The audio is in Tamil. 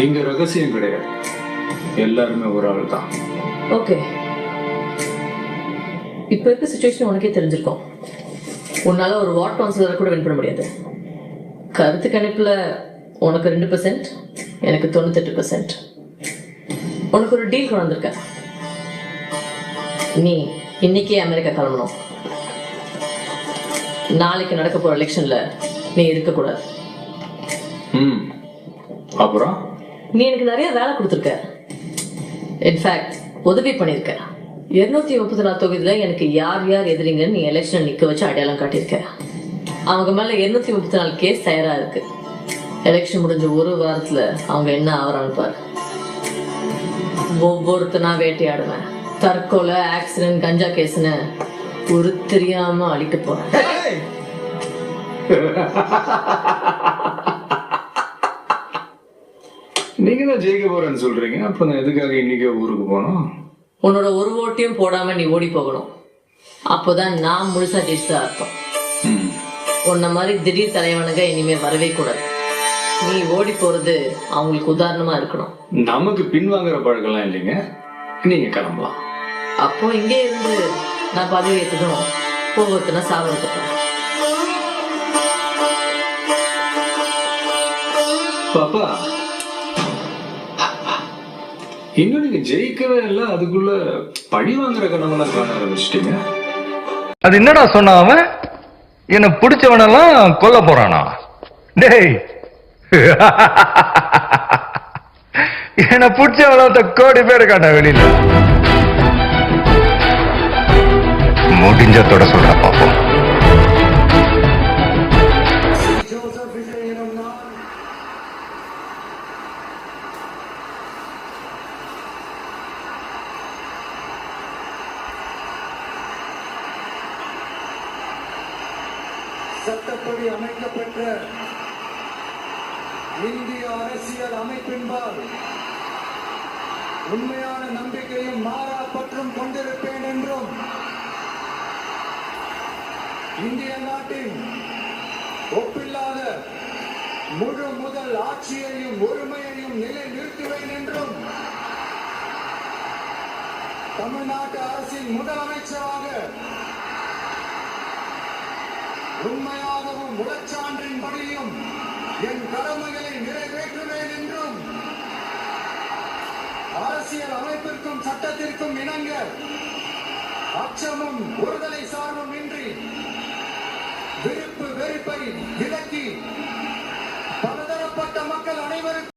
இங்க ரகசியம் கிடையாது, எல்லாருமே ஒரு ஆள் தான். ஓகே, இப்ப இருக்க சிச்சுவேஷன் உனக்கே தெரிஞ்சிருக்கும். உன்னால ஒரு வார்ட் கவுன்சிலரை கூட வின் பண்ண முடியாது. கருத்து கணிப்புல உனக்கு 2%, எனக்கு 98%. உனக்கு ஒரு டீல் கொண்டு வந்திருக்க. நீ இன்னைக்கே அமெரிக்கா கிளம்பணும். நாளைக்கு நடக்க போற எலெக்ஷன்ல நீ இருக்கக்கூடாது. அப்புறம் நீ எனக்கு நிறைய வேலை கொடுத்துருக்க, இன்ஃபேக்ட் உதவி பண்ணிருக்க. 234 தொகுதியில எனக்கு யார் யார் எதிரிங்கன்னு நீ எலெக்ஷன் நிக்க வச்சு அடையாளம் காட்டியிருக்க. அவங்க மேல 234 கேஸ் தயாரா இருக்கு. எலெக்ஷன் முடிஞ்ச ஒரு வாரத்துல அவங்க என்ன ஆவறான்னு பாரு. ஒவ்வொருத்தனா வேட்டையாடுவேன். தற்கொலை, ஆக்சிடென்ட், கஞ்சா கேஸ்னு ஒரு தெரியாம அழிக்க போறேன். நீங்க தான் ஜெயிக்க போறேன்னு சொல்றீங்க, அப்ப நான் எதுக்காக இன்னைக்கே ஊருக்கு போனோம்? உன்னோட ஒரு ஓட்டையும் போடாம நீ ஓடி போகணும். அப்போதான் நான் முழுசா ஜெயிச்சதா அர்த்தம். உன்ன மாதிரி திடீர் தலைவனுங்க இனிமே வரவே கூடாது. நீ ஓடி போறது அவங்களுக்கு உதாரணமா இருக்கணும். நமக்கு பின்வாங்குற பழக்கம்லாம் இல்லைங்க, நீங்க கிளம்பலாம். அப்போ இங்கே இருந்து நான் பதவி ஏற்றதும் ஒவ்வொருத்தனா சாவடிக்கப்பேன். பாப்பா, இன்னும் நீங்க ஜெயிக்கவே இல்லை, அதுக்குள்ள பழி வாங்குற கனவெல்லாம் காண ஆரம்பிச்சிட்டீங்க. அது என்னடா சொன்ன அவன்? என்ன பிடிச்சவனெல்லாம் கொல்ல போறானா? டேய், என்ன பிடிச்சவன கோடி பேர் காட்ட வெளியில முடிஞ்சத்தோட சொல்ற பாப்போம். சட்டப்படி அமைக்கப்பட்ட இந்திய அரசியல் அமைப்பின்பால் உண்மையான நம்பிக்கையும் மாறா பற்றும் கொண்டிருப்பேன் என்றும், இந்திய நாட்டின் ஒப்பில்லாத முழு முதல் ஆட்சியையும் ஒருமையையும் நிலைநிறுத்துவேன் என்றும், தமிழ்நாட்டு அரசின் முதலமைச்சராக உண்மையாகவும் உடற்சான்றின்படியும் என் கடமைகளை நிறைவேற்றுவேன் என்றும், அரசியல் அமைப்பிற்கும் சட்டத்திற்கும் இணங்க அச்சமும் ஒருதலை சார்பும் இன்றி விருப்பு வெறுப்பை விலக்கி பலதரப்பட்ட மக்கள் அனைவருக்கும்